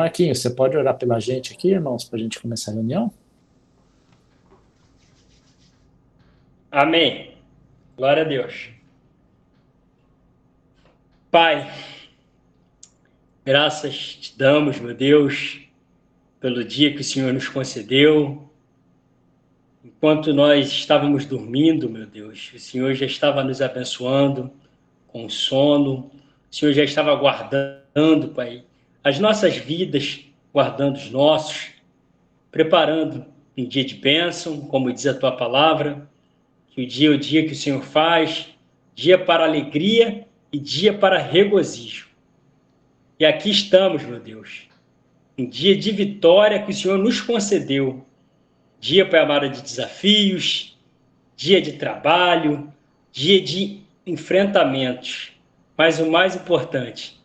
Marquinhos, você pode orar pela gente aqui, irmãos, para a gente começar a reunião? Amém. Glória a Deus. Pai, graças te damos, meu Deus, pelo dia que o Senhor nos concedeu. Enquanto nós estávamos dormindo, meu Deus, o Senhor já estava nos abençoando com sono. O Senhor já estava guardando, Pai, as nossas vidas, guardando os nossos, preparando um dia de bênção, como diz a tua palavra, que o dia é o dia que o Senhor faz, dia para alegria e dia para regozijo. E aqui estamos, meu Deus, um dia de vitória que o Senhor nos concedeu, dia, Pai amado, de desafios, dia de trabalho, dia de enfrentamentos, mas o mais importante,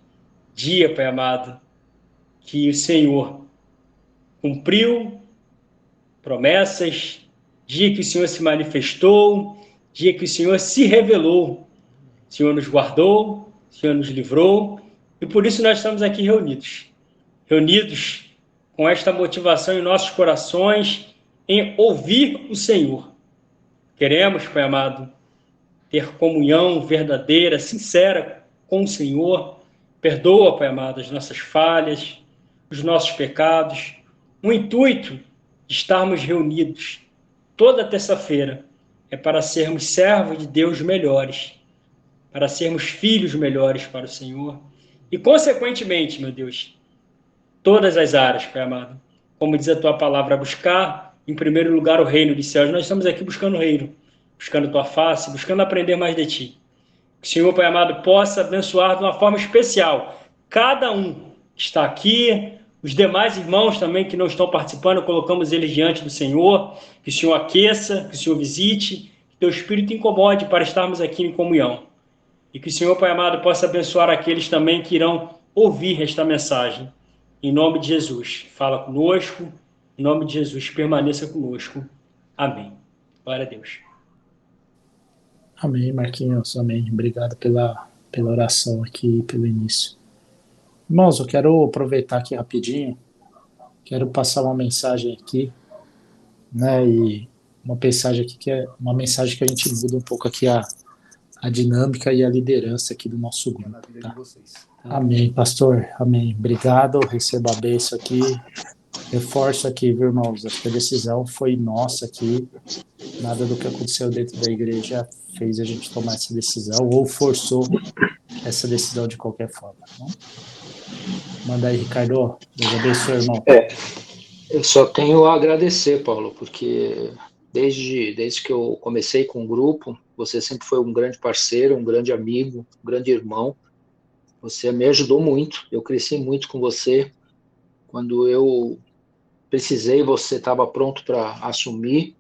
dia, Pai amado, que o Senhor cumpriu promessas, dia que o Senhor se manifestou, dia que o Senhor se revelou. O Senhor nos guardou, o Senhor nos livrou, e por isso nós estamos aqui reunidos com esta motivação em nossos corações, em ouvir o Senhor. Queremos, Pai amado, ter comunhão verdadeira, sincera com o Senhor. Perdoa, Pai amado, as nossas falhas, os nossos pecados. O intuito de estarmos reunidos toda terça-feira é para sermos servos de Deus melhores, para sermos filhos melhores para o Senhor. E, consequentemente, meu Deus, todas as áreas, Pai amado, como diz a tua palavra, buscar em primeiro lugar o reino dos céus. Nós estamos aqui buscando o reino, buscando tua face, buscando aprender mais de ti. Que o Senhor, Pai amado, possa abençoar de uma forma especial cada um que está aqui, os demais irmãos também que não estão participando, colocamos eles diante do Senhor. Que o Senhor aqueça, que o Senhor visite, que teu Espírito incomode para estarmos aqui em comunhão. E que o Senhor, Pai amado, possa abençoar aqueles também que irão ouvir esta mensagem. Em nome de Jesus, fala conosco. Em nome de Jesus, permaneça conosco. Amém. Glória a Deus. Amém, Marquinhos, amém. Obrigado pela oração aqui, pelo início. Irmãos, eu quero aproveitar aqui rapidinho, quero passar uma mensagem aqui, né, e uma mensagem aqui que é uma mensagem que a gente muda um pouco aqui a dinâmica e a liderança aqui do nosso grupo, tá? Amém, pastor, amém. Obrigado, receba a bênção aqui. Reforço aqui, viu, irmãos, acho que a decisão foi nossa aqui, nada do que aconteceu dentro da igreja fez a gente tomar essa decisão ou forçou essa decisão de qualquer forma. Não? Manda aí, Ricardo. Deus abençoe, irmão. Eu só tenho a agradecer, Paulo, porque desde que eu comecei com o grupo, você sempre foi um grande parceiro, um grande amigo, um grande irmão. Você me ajudou muito, eu cresci muito com você. Quando eu precisei, você estava pronto para assumir.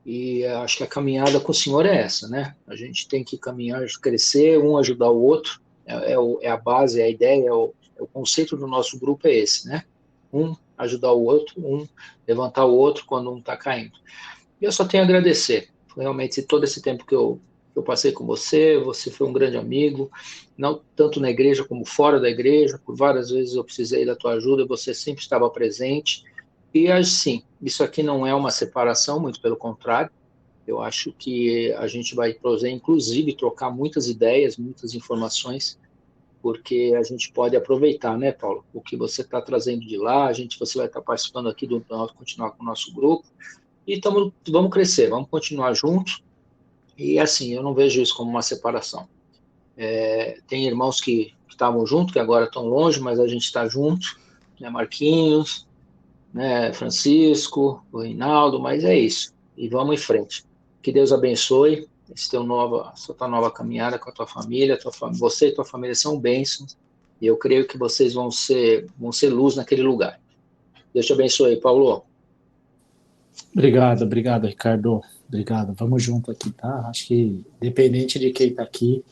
E acho que a caminhada com o Senhor é essa, né? A gente tem que caminhar, crescer, um ajudar o outro. É a base, é a ideia, é o conceito do nosso grupo é esse, né? Um ajudar o outro, um levantar o outro quando um está caindo. E eu só tenho a agradecer. Realmente, todo esse tempo que eu passei com você, você foi um grande amigo, não tanto na igreja como fora da igreja. Por várias vezes eu precisei da tua ajuda e você sempre estava presente. E assim, isso aqui não é uma separação, muito pelo contrário. Eu acho que a gente vai poder, inclusive, trocar muitas ideias, muitas informações, porque a gente pode aproveitar, né, Paulo? O que você está trazendo de lá, você vai estar participando aqui continuar com o nosso grupo, e vamos crescer, vamos continuar juntos. E assim, eu não vejo isso como uma separação. Tem irmãos que estavam juntos, que agora estão longe, mas a gente está junto, né, Marquinhos, né, Francisco, o Reinaldo, mas é isso. E vamos em frente. Que Deus abençoe essa tua nova caminhada com a tua família. Você e tua família são bênçãos. E eu creio que vocês vão ser luz naquele lugar. Deus te abençoe, Paulo. Obrigado, Ricardo. Obrigado. Vamos junto aqui, tá? Acho que, independente de quem tá aqui,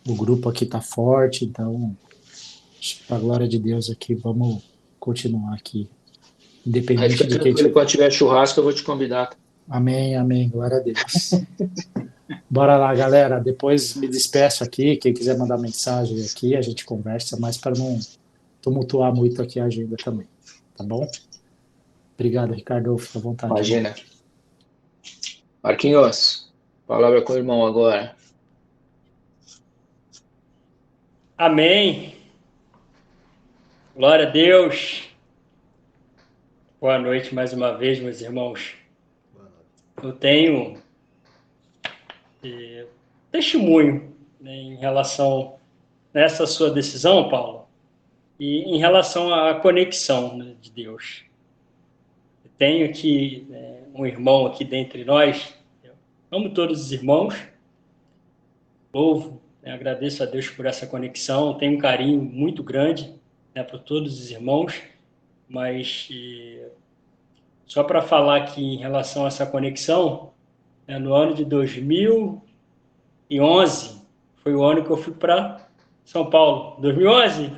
o grupo aqui tá forte, então, para a glória de Deus aqui, vamos continuar aqui. Independente fica de quem tranquilo, quando tiver churrasco, eu vou te convidar. Amém, amém. Glória a Deus. Bora lá, galera. Depois me despeço aqui. Quem quiser mandar mensagem aqui, a gente conversa, mas para não tumultuar muito aqui a agenda também, tá bom? Obrigado, Ricardo, fica à vontade. Imagina. Marquinhos, palavra com o irmão agora. Amém. Glória a Deus. Boa noite mais uma vez, meus irmãos. Eu tenho testemunho, né, em relação a essa sua decisão, Paulo, e em relação à conexão, né, de Deus. Eu tenho aqui, né, um irmão aqui dentre nós. Eu amo todos os irmãos, louvo, né, agradeço a Deus por essa conexão, tenho um carinho muito grande, né, por todos os irmãos, mas só para falar aqui em relação a essa conexão, né, no ano de 2011, foi o ano que eu fui para São Paulo. 2011,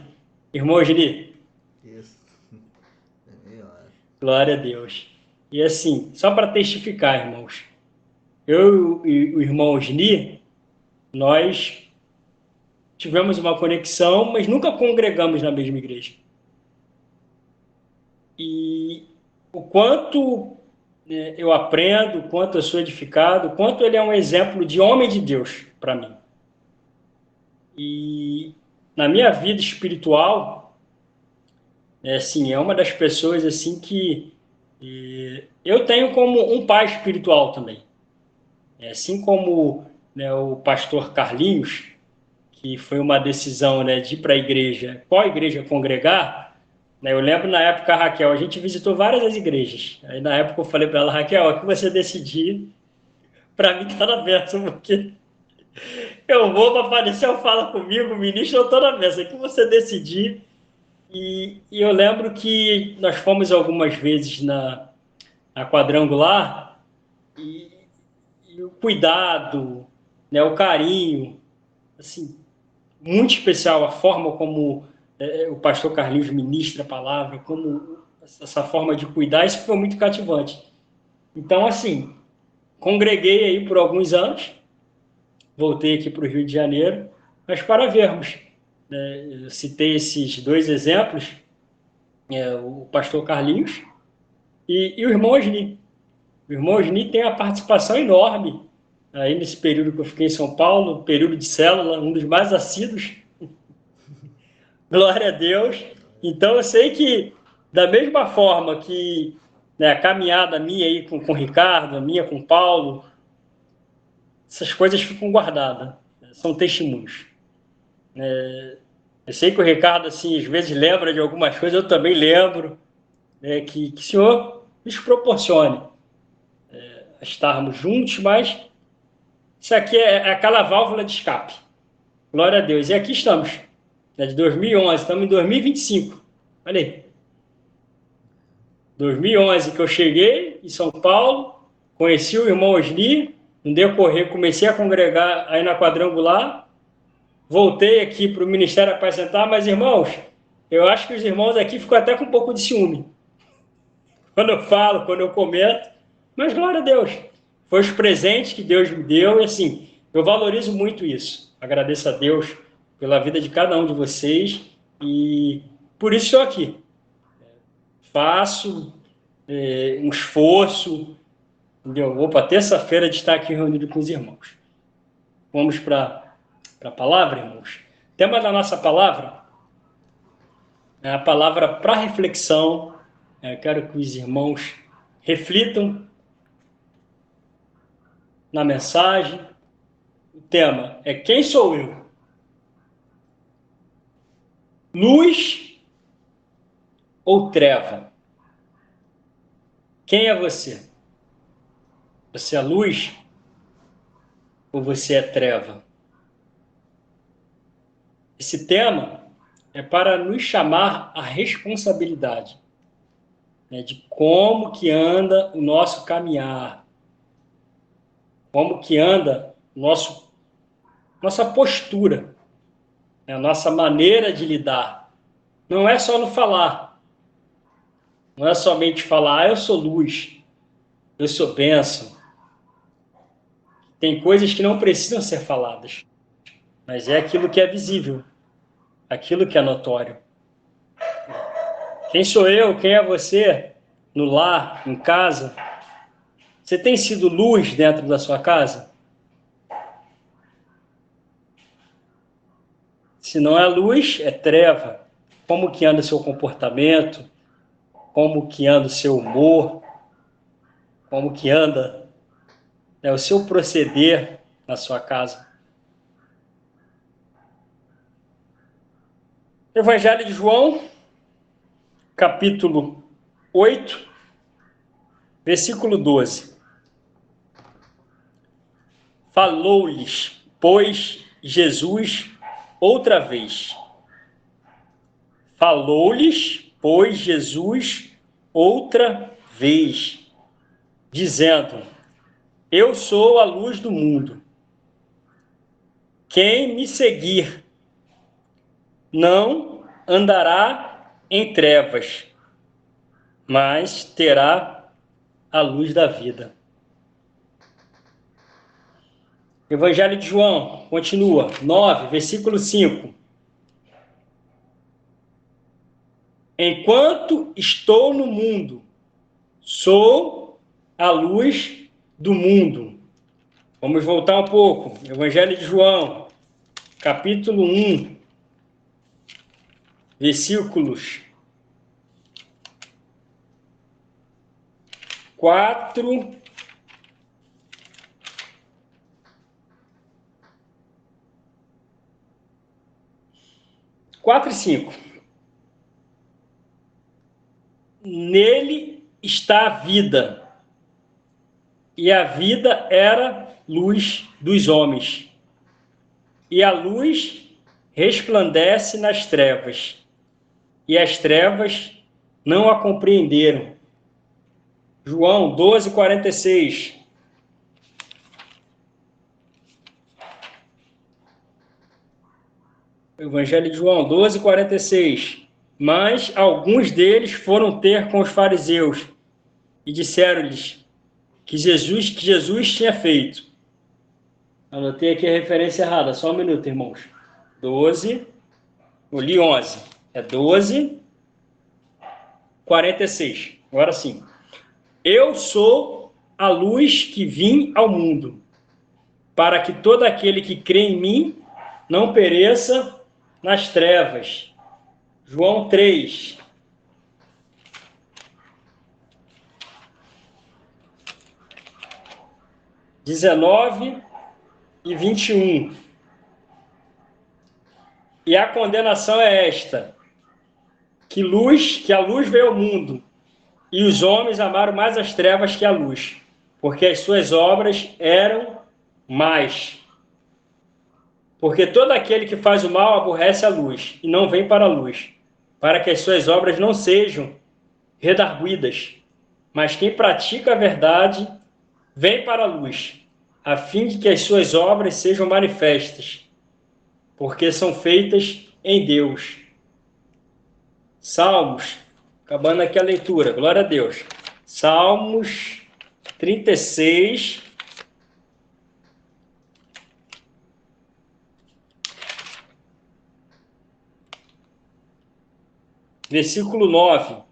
irmão Gini? Isso. Glória a Deus. E assim, só para testificar, irmãos, eu e o irmão Gini, nós tivemos uma conexão, mas nunca congregamos na mesma igreja. E o quanto eu aprendo, o quanto eu sou edificado, o quanto ele é um exemplo de homem de Deus para mim. E na minha vida espiritual, assim, é uma das pessoas assim que eu tenho como um pai espiritual também. Assim como, né, o pastor Carlinhos, que foi uma decisão, né, de ir para a igreja, qual igreja congregar, né, eu lembro na época, Raquel, a gente visitou várias das igrejas. Aí na época eu falei para ela, Raquel, o que você decidir, para mim está na bênção, porque eu vou para aparecer, eu falo comigo, ministro, eu estou na bênção, o que você decidir. E eu lembro que nós fomos algumas vezes na quadrangular, e o cuidado, né, o carinho, assim, muito especial a forma como o pastor Carlinhos ministra a palavra, como essa forma de cuidar, isso foi muito cativante. Então, assim, congreguei aí por alguns anos, voltei aqui para o Rio de Janeiro, mas para vermos, né, eu citei esses dois exemplos, o pastor Carlinhos e o irmão Osni. O irmão Osni tem a participação enorme aí nesse período que eu fiquei em São Paulo, período de célula, um dos mais assíduos. Glória a Deus. Então eu sei que, da mesma forma que, né, a caminhada minha aí com o Ricardo, a minha com o Paulo, essas coisas ficam guardadas, né, são testemunhos. Eu sei que o Ricardo, assim, às vezes lembra de algumas coisas, eu também lembro, né, que o Senhor nos proporcione estarmos juntos, mas isso aqui é aquela válvula de escape. Glória a Deus. E aqui estamos, né, de 2011, estamos em 2025. Olha aí. 2011 que eu cheguei em São Paulo, conheci o irmão Osni, no decorrer comecei a congregar aí na quadrangular, voltei aqui para o Ministério Apacentar, mas, irmãos, eu acho que os irmãos aqui ficam até com um pouco de ciúme. Quando eu falo, quando eu comento, mas glória a Deus. Foi os presentes que Deus me deu e, assim, eu valorizo muito isso. Agradeço a Deus pela vida de cada um de vocês e por isso estou aqui. Faço um esforço, entendeu? Vou para terça-feira de estar aqui reunido com os irmãos. Vamos para a palavra, irmãos? O tema da nossa palavra é a palavra para reflexão. Quero que os irmãos reflitam na mensagem. O tema é: quem sou eu? Luz ou treva? Quem é você? Você é luz ou você é treva? Esse tema é para nos chamar à responsabilidade, né, de como que anda o nosso caminhar, como que anda nossa postura, né, a nossa maneira de lidar. Não é só no falar, não é somente falar, eu sou luz, eu sou bênção. Tem coisas que não precisam ser faladas, mas é aquilo que é visível, aquilo que é notório. Quem sou eu? Quem é você? No lar, em casa? Você tem sido luz dentro da sua casa? Se não é luz, é treva. Como que anda o seu comportamento? Como que anda o seu humor? Como que anda, né, o seu proceder na sua casa? Evangelho de João, capítulo 8, versículo 12. Falou-lhes, pois, Jesus outra vez. Falou-lhes, pois, Jesus outra vez, dizendo: Eu sou a luz do mundo. Quem me seguir não andará em trevas, mas terá a luz da vida. Evangelho de João, continua, 9, versículo 5. Enquanto estou no mundo, sou a luz do mundo. Vamos voltar um pouco. Evangelho de João, capítulo 1, versículos 4 e 5. Nele está a vida, e a vida era luz dos homens. E a luz resplandece nas trevas, e as trevas não a compreenderam. João 12, 46. Evangelho de João 12, 46. Mas alguns deles foram ter com os fariseus e disseram-lhes que Jesus tinha feito. Anotei aqui a referência errada, só um minuto, irmãos. 12, eu li 11. É 12, 46. Agora sim. Eu sou a luz que vim ao mundo, para que todo aquele que crê em mim não pereça nas trevas. João 3. (19 e 21). E a condenação é esta: que a luz veio ao mundo, e os homens amaram mais as trevas que a luz, porque as suas obras eram más. Porque todo aquele que faz o mal aborrece a luz, e não vem para a luz, para que as suas obras não sejam redarguidas. Mas quem pratica a verdade vem para a luz, a fim de que as suas obras sejam manifestas, porque são feitas em Deus. Salmos, acabando aqui a leitura, glória a Deus. Salmos 36, versículo 9.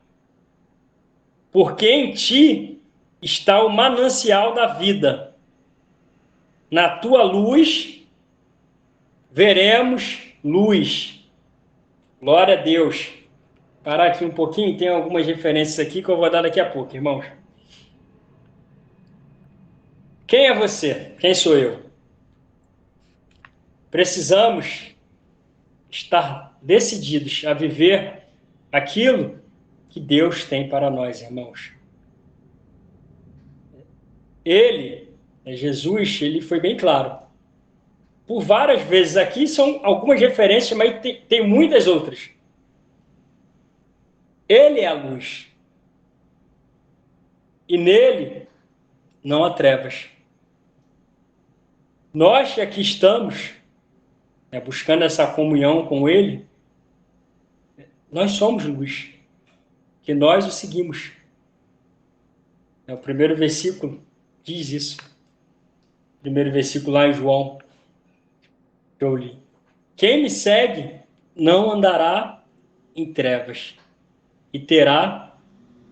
Porque em ti está o manancial da vida. Na tua luz veremos luz. Glória a Deus. Parar aqui um pouquinho, tem algumas referências aqui que eu vou dar daqui a pouco, irmãos. Quem é você? Quem sou eu? Precisamos estar decididos a viver aquilo que Deus tem para nós, irmãos. Jesus, ele foi bem claro. Por várias vezes aqui, são algumas referências, mas tem muitas outras. Ele é a luz. E nele não há trevas. Nós que aqui estamos, buscando essa comunhão com ele, nós somos luz, que nós o seguimos. O primeiro versículo diz isso. O primeiro versículo lá em João, que eu li. Quem me segue não andará em trevas, e terá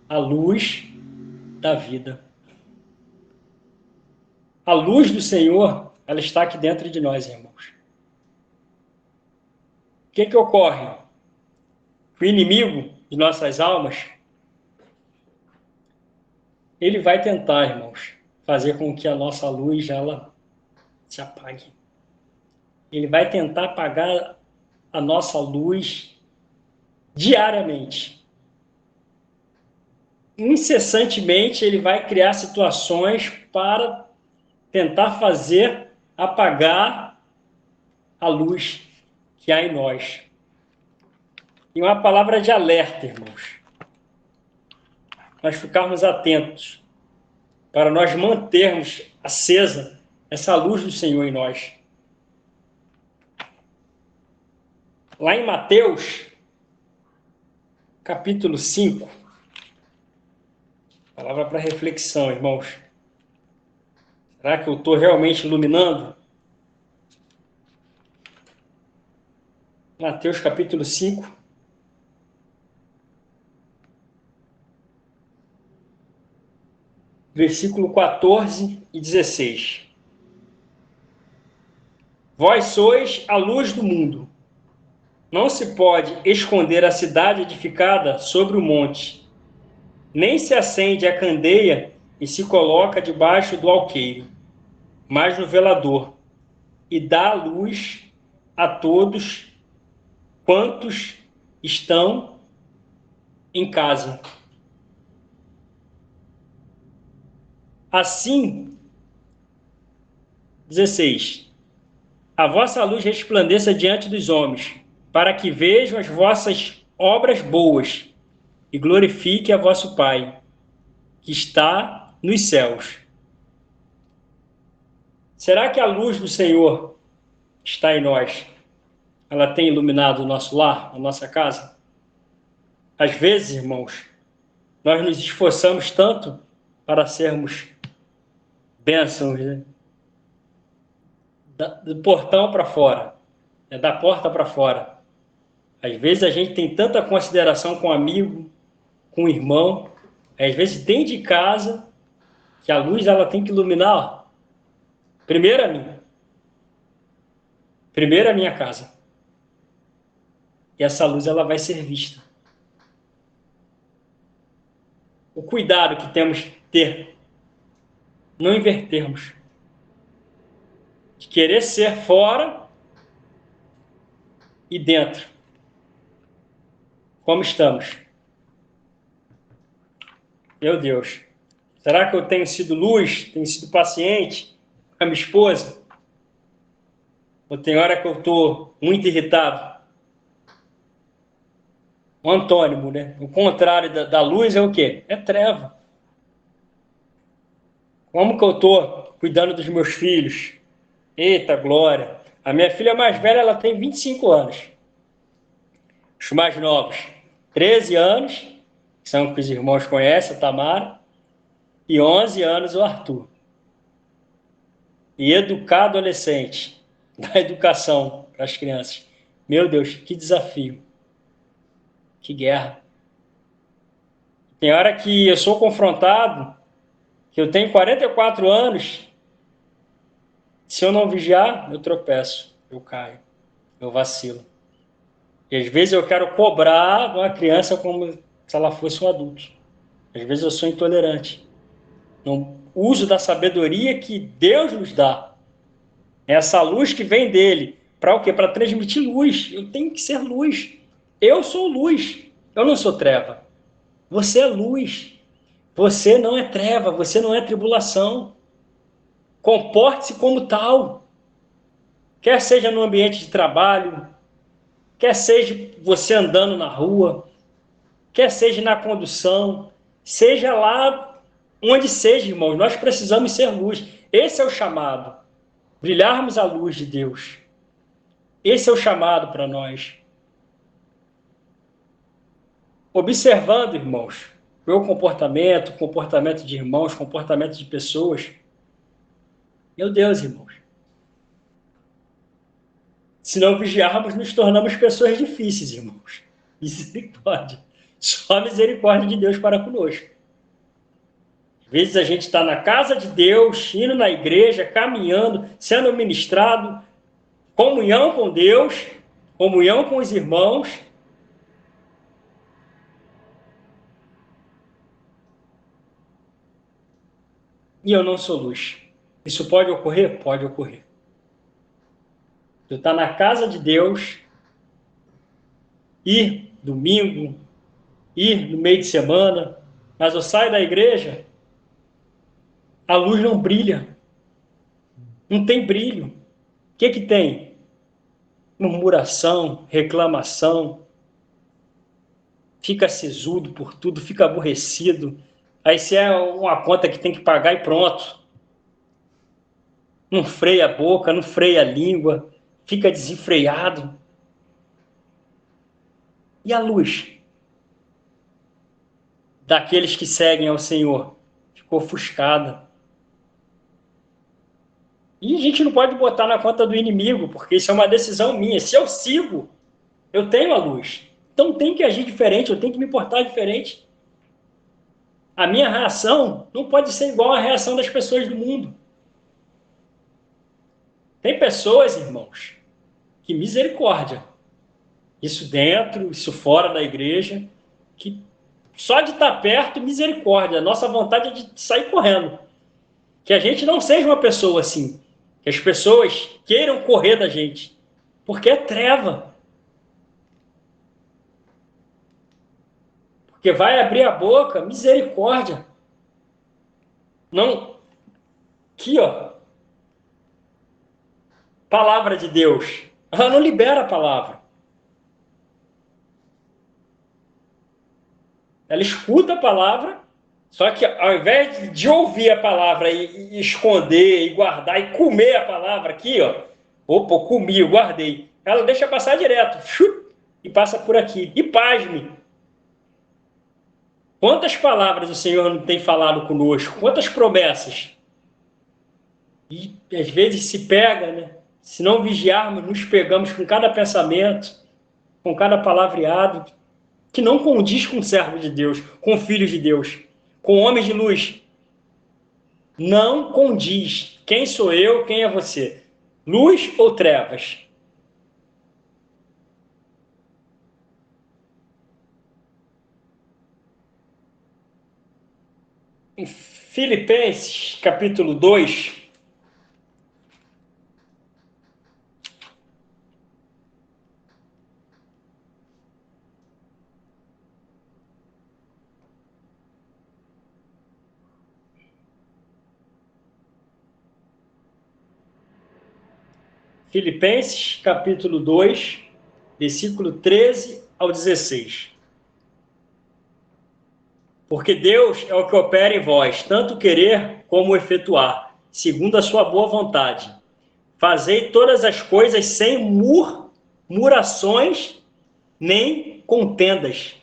a luz da vida. A luz do Senhor, ela está aqui dentro de nós, irmãos. O que ocorre? O inimigo de nossas almas, ele vai tentar, irmãos, fazer com que a nossa luz, ela se apague. Ele vai tentar apagar a nossa luz diariamente. Incessantemente, ele vai criar situações para tentar fazer apagar a luz que há em nós. E uma palavra de alerta, irmãos. Nós ficarmos atentos para nós mantermos acesa essa luz do Senhor em nós. Lá em Mateus, capítulo 5, palavra para reflexão, irmãos. Será que eu estou realmente iluminando? Mateus, capítulo 5. Versículo 14 e 16. Vós sois a luz do mundo. Não se pode esconder a cidade edificada sobre o monte, nem se acende a candeia e se coloca debaixo do alqueire, mas no velador, e dá luz a todos quantos estão em casa. Assim, 16, a vossa luz resplandeça diante dos homens, para que vejam as vossas obras boas e glorifique a vosso Pai, que está nos céus. Será que a luz do Senhor está em nós? Ela tem iluminado o nosso lar, a nossa casa? Às vezes, irmãos, nós nos esforçamos tanto para sermos bênçãos, né? Do portão para fora, da porta para fora. Às vezes a gente tem tanta consideração com um amigo, com um irmão, às vezes dentro de casa, que a luz ela tem que iluminar, primeiro a mim. Primeiro a minha casa. E essa luz ela vai ser vista. O cuidado que temos que ter, não invertermos. De querer ser fora e dentro. Como estamos? Meu Deus. Será que eu tenho sido luz? Tenho sido paciente com a minha esposa? Ou tem hora que eu estou muito irritado? O antônimo, né? O contrário da luz é o quê? É treva. Como que eu estou cuidando dos meus filhos? Eita, glória! A minha filha mais velha, ela tem 25 anos. Os mais novos, 13 anos, que são que os irmãos conhecem, a Tamara, e 11 anos o Arthur. E educar adolescente, da educação para as crianças. Meu Deus, que desafio. Que guerra. Tem hora que eu sou confrontado, que eu tenho 44 anos, se eu não vigiar, eu tropeço, eu caio, eu vacilo. E às vezes eu quero cobrar uma criança como se ela fosse um adulto. Às vezes eu sou intolerante. Não uso da sabedoria que Deus nos dá. Essa luz que vem dele. Para o quê? Para transmitir luz. Eu tenho que ser luz. Eu sou luz. Eu não sou treva. Você é luz. Você não é treva. Você não é tribulação. Comporte-se como tal. Quer seja no ambiente de trabalho, quer seja você andando na rua, quer seja na condução, seja lá onde seja, irmãos, nós precisamos ser luz. Esse é o chamado. Brilharmos a luz de Deus. Esse é o chamado para nós. Observando, irmãos, meu comportamento, comportamento de irmãos, comportamento de pessoas. Meu Deus, irmãos. Se não vigiarmos, nos tornamos pessoas difíceis, irmãos. Misericórdia. Só a misericórdia de Deus para conosco. Às vezes a gente está na casa de Deus, indo na igreja, caminhando, sendo ministrado, comunhão com Deus, comunhão com os irmãos. E eu não sou luz. Isso pode ocorrer? Pode ocorrer. Tu está na casa de Deus, ir domingo, ir no meio de semana, mas eu saio da igreja, a luz não brilha. Não tem brilho. O que tem? Murmuração, reclamação, fica sisudo por tudo, fica aborrecido. Aí se é uma conta que tem que pagar e pronto. Não freia a boca, não freia a língua, fica desenfreado. E a luz daqueles que seguem ao Senhor ficou ofuscada. E a gente não pode botar na conta do inimigo, porque isso é uma decisão minha. Se eu sigo, eu tenho a luz. Então tem que agir diferente, eu tenho que me portar diferente. A minha reação não pode ser igual à reação das pessoas do mundo. Tem pessoas, irmãos, que misericórdia. Isso dentro, isso fora da igreja, que só de estar perto, misericórdia. A nossa vontade é de sair correndo. Que a gente não seja uma pessoa assim. Que as pessoas queiram correr da gente. Porque é treva. Porque vai abrir a boca, misericórdia. Não. Aqui, ó. Palavra de Deus. Ela não libera a palavra. Ela escuta a palavra, só que ao invés de ouvir a palavra e esconder, e guardar, e comer a palavra aqui, ó. Opa, eu comi, eu guardei. Ela deixa passar direto. E passa por aqui. E pasme. Quantas palavras o Senhor não tem falado conosco? Quantas promessas? E às vezes se pega, né? Se não vigiarmos, nos pegamos com cada pensamento, com cada palavreado, que não condiz com o servo de Deus, com o filho de Deus, com homens de luz. Não condiz. Quem sou eu, quem é você? Luz ou trevas? Em Filipenses, capítulo 2, Filipenses, capítulo 2, versículo 13 ao 16. Porque Deus é o que opera em vós, tanto querer como efetuar, segundo a sua boa vontade. Fazei todas as coisas sem murmurações nem contendas,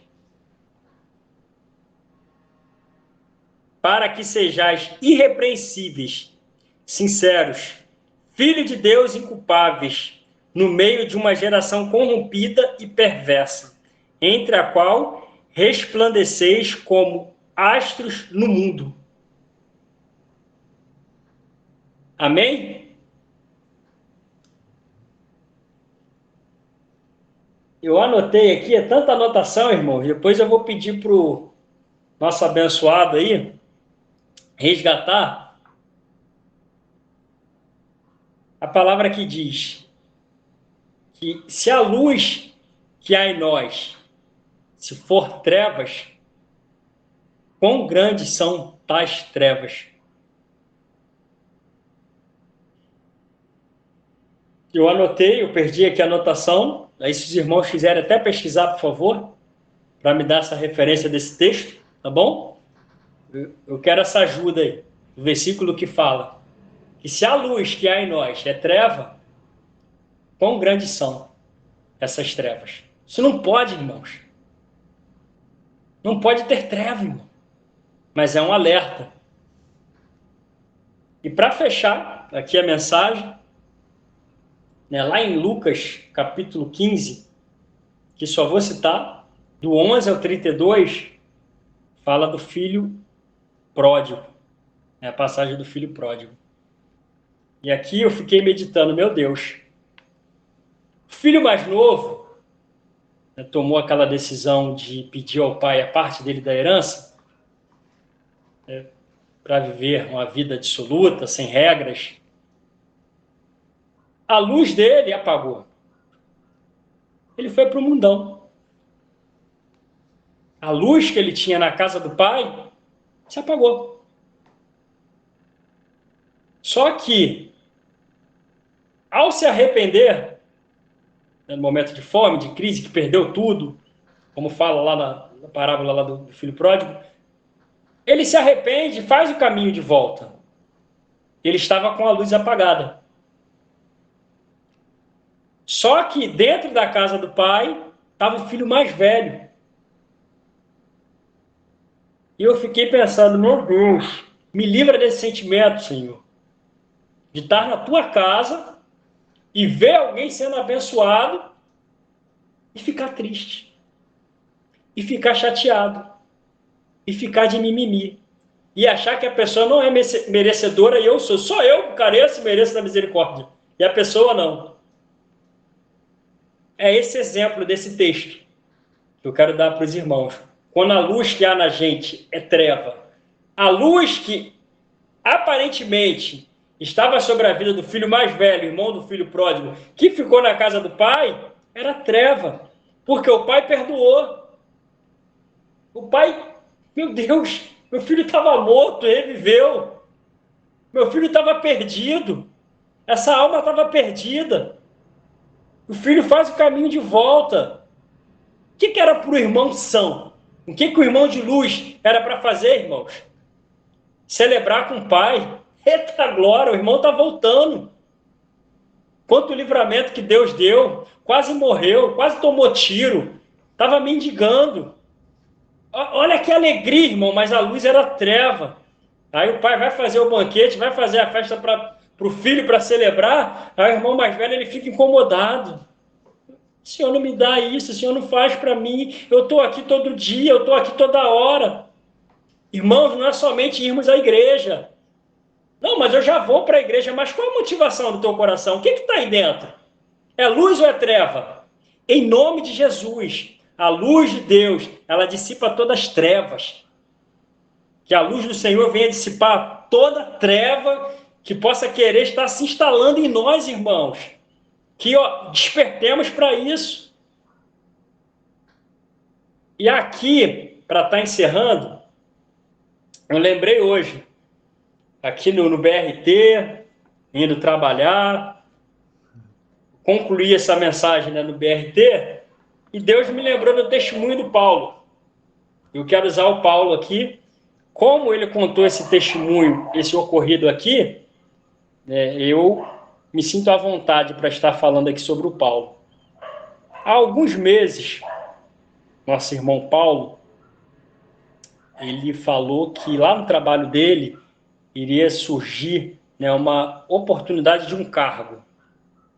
para que sejais irrepreensíveis, sinceros, filho de Deus inculpáveis, no meio de uma geração corrompida e perversa, entre a qual resplandeceis como astros no mundo. Amém? Eu anotei aqui, é tanta anotação, irmão, depois eu vou pedir para o nosso abençoado aí resgatar a palavra que diz que se a luz que há em nós, se for trevas, quão grandes são tais trevas? Eu anotei, eu perdi aqui a anotação, aí se os irmãos quiserem até pesquisar, por favor, para me dar essa referência desse texto, tá bom? Eu quero essa ajuda aí, o versículo que fala que se a luz que há em nós é treva, quão grandes são essas trevas? Isso não pode, irmãos. Não pode ter treva, irmão. Mas é um alerta. E para fechar aqui a mensagem, né, lá em Lucas, capítulo 15, que só vou citar, do 11 ao 32, fala do filho pródigo. É a passagem do filho pródigo. E aqui eu fiquei meditando, meu Deus. O filho mais novo, né, tomou aquela decisão de pedir ao pai a parte dele da herança, né, para viver uma vida dissoluta, sem regras. A luz dele apagou. Ele foi para o mundão. A luz que ele tinha na casa do pai se apagou. Só que, ao se arrepender, no momento de fome, de crise, que perdeu tudo, como fala lá na parábola lá do filho pródigo, ele se arrepende e faz o caminho de volta. Ele estava com a luz apagada. Só que dentro da casa do pai estava o filho mais velho. E eu fiquei pensando, meu Deus, me livra desse sentimento, Senhor, de estar na tua casa e ver alguém sendo abençoado e ficar triste, e ficar chateado, e ficar de mimimi, e achar que a pessoa não é merecedora e eu sou. Só eu que careço e mereço da misericórdia, e a pessoa não. É esse exemplo desse texto que eu quero dar para os irmãos. Quando a luz que há na gente é treva, a luz que aparentemente estava sobre a vida do filho mais velho, irmão do filho pródigo, que ficou na casa do pai, era treva, porque o pai perdoou. O pai, meu Deus, meu filho estava morto, ele viveu. Meu filho estava perdido. Essa alma estava perdida. O filho faz o caminho de volta. O que era para o irmão são? O que o irmão de luz era para fazer, irmãos? Celebrar com o pai. Eita glória, o irmão está voltando. Quanto livramento que Deus deu. Quase morreu, quase tomou tiro. Estava mendigando. Olha que alegria, irmão, mas a luz era treva. Aí o pai vai fazer o banquete, vai fazer a festa para o filho para celebrar. Aí o irmão mais velho ele fica incomodado. O Senhor não me dá isso, o Senhor não faz para mim. Eu estou aqui todo dia, eu estou aqui toda hora. Irmãos, não é somente irmos à igreja. Não, mas eu já vou para a igreja. Mas qual a motivação do teu coração? O que está aí dentro? É luz ou é treva? Em nome de Jesus, a luz de Deus, ela dissipa todas as trevas. Que a luz do Senhor venha dissipar toda treva que possa querer estar se instalando em nós, irmãos. Que despertemos para isso. E aqui, para estar encerrando, eu lembrei hoje, aqui no BRT, indo trabalhar, concluí essa mensagem, né, no BRT, e Deus me lembrou do testemunho do Paulo. Eu quero usar o Paulo aqui, como ele contou esse testemunho, esse ocorrido aqui, eu me sinto à vontade para estar falando aqui sobre o Paulo. Há alguns meses, nosso irmão Paulo, ele falou que lá no trabalho dele iria surgir, né, uma oportunidade de um cargo,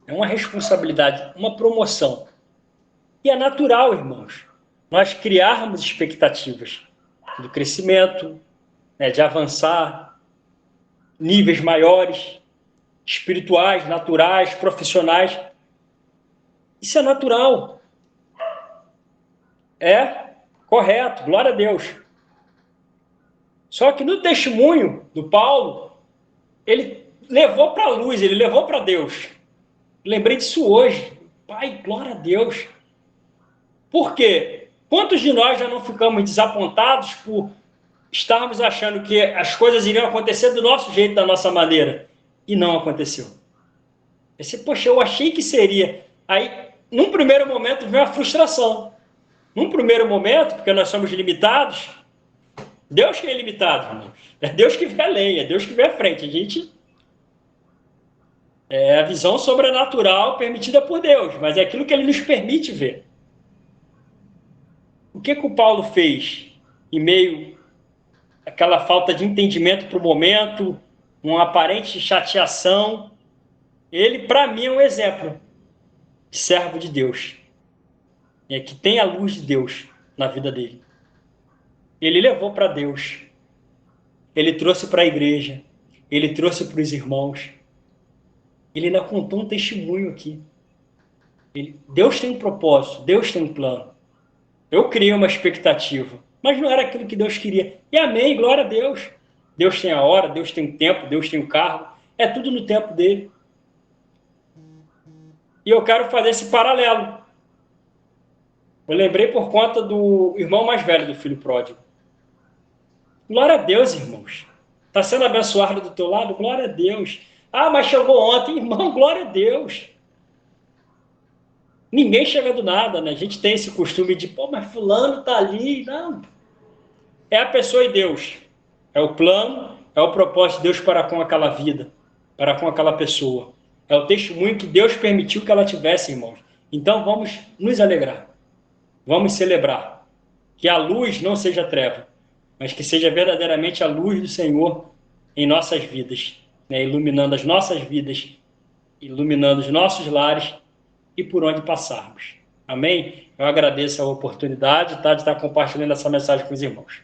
uma responsabilidade, uma promoção. E é natural, irmãos, nós criarmos expectativas do crescimento, né, de avançar, níveis maiores, espirituais, naturais, profissionais. Isso é natural. É correto, glória a Deus. Só que no testemunho do Paulo, ele levou para a luz, ele levou para Deus. Lembrei disso hoje. Pai, glória a Deus. Por quê? Quantos de nós já não ficamos desapontados por estarmos achando que as coisas iriam acontecer do nosso jeito, da nossa maneira? E não aconteceu. Poxa, eu achei que seria. Aí, num primeiro momento, veio a frustração. Num primeiro momento, porque nós somos limitados, Deus que é ilimitado, irmão. É Deus que vê além, é Deus que vê à frente. A gente é a visão sobrenatural permitida por Deus, mas é aquilo que Ele nos permite ver. O que o Paulo fez em meio àquela falta de entendimento para o momento, uma aparente chateação? Ele, para mim, é um exemplo de servo de Deus, que tem a luz de Deus. na vida dele. Ele levou para Deus. Ele trouxe para a igreja. Ele trouxe para os irmãos. Ele ainda contou um testemunho aqui. Deus tem um propósito, Deus tem um plano. Eu criei uma expectativa, mas não era aquilo que Deus queria. E amém, glória a Deus. Deus tem a hora, Deus tem o tempo, Deus tem o cargo. É tudo no tempo dele. E eu quero fazer esse paralelo. Eu lembrei por conta do irmão mais velho do filho pródigo. Glória a Deus, irmãos. Está sendo abençoado do teu lado? Glória a Deus. Ah, mas chegou ontem. Irmão, glória a Deus. Ninguém chega do nada, né? A gente tem esse costume de, pô, mas fulano tá ali. Não. É a pessoa e Deus. É o plano, é o propósito de Deus para com aquela vida, para com aquela pessoa. É o testemunho que Deus permitiu que ela tivesse, irmãos. Então vamos nos alegrar. Vamos celebrar. Que a luz não seja treva, mas que seja verdadeiramente a luz do Senhor em nossas vidas, né? Iluminando as nossas vidas, iluminando os nossos lares e por onde passarmos. Amém? Eu agradeço a oportunidade, tá, de estar compartilhando essa mensagem com os irmãos.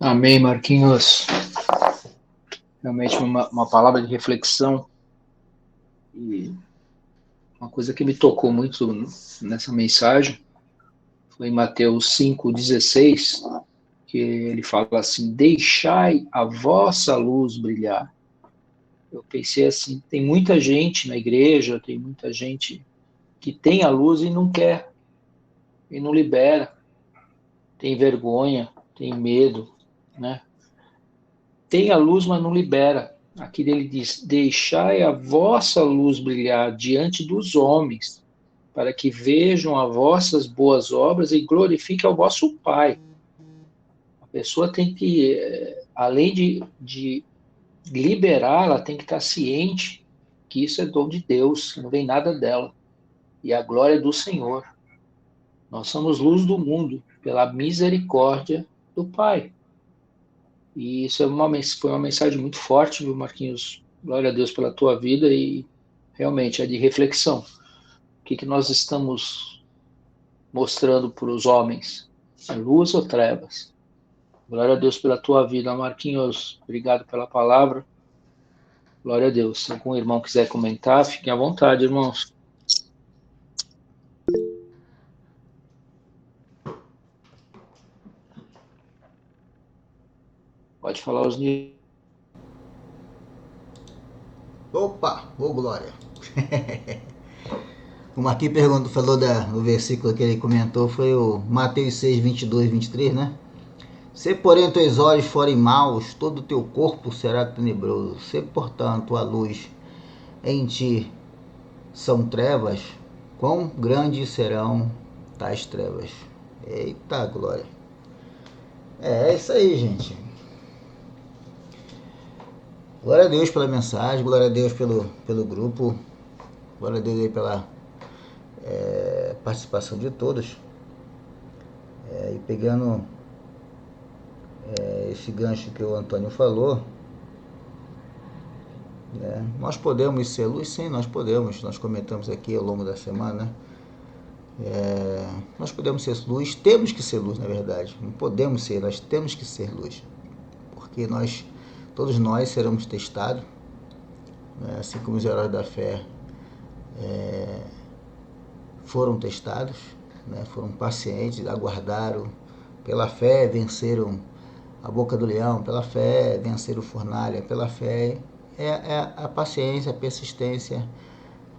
Amém, Marquinhos. Realmente uma palavra de reflexão e uma coisa que me tocou muito nessa mensagem foi em Mateus 5,16, que ele fala assim: deixai a vossa luz brilhar. Eu pensei assim, tem muita gente na igreja, tem muita gente que tem a luz e não quer, e não libera, tem vergonha, tem medo, né? Tem a luz, mas não libera. Aqui ele diz: deixai a vossa luz brilhar diante dos homens, para que vejam as vossas boas obras e glorifiquem ao vosso Pai. A pessoa tem que, além de liberar, ela tem que estar ciente que isso é dom de Deus, não vem nada dela. E a glória é do Senhor. Nós somos luz do mundo, pela misericórdia do Pai. E isso foi uma mensagem muito forte, viu, Marquinhos? Glória a Deus pela tua vida e realmente é de reflexão. O que nós estamos mostrando para os homens? É luz ou trevas? Glória a Deus pela tua vida, Marquinhos. Obrigado pela palavra. Glória a Deus. Se algum irmão quiser comentar, fiquem à vontade, irmãos. Pode falar os níveis. Opa, ô glória. O Marquinhos falou do versículo que ele comentou, foi o Mateus 6, 22, 23, né? Se, porém, teus olhos forem maus, todo o teu corpo será tenebroso. Se, portanto, a luz em ti são trevas, quão grandes serão tais trevas? Eita, glória. É isso aí, gente. Glória a Deus pela mensagem, glória a Deus pelo grupo, glória a Deus aí pela participação de todos. E pegando esse gancho que o Antônio falou, nós podemos ser luz? Sim, nós podemos. Nós comentamos aqui ao longo da semana, né? Nós podemos ser luz, temos que ser luz, na verdade. Não podemos ser, nós temos que ser luz. Porque todos nós seremos testados, né? Assim como os heróis da fé foram testados, né? Foram pacientes, aguardaram, pela fé venceram a boca do leão, pela fé venceram fornalha, pela fé é a paciência, a persistência,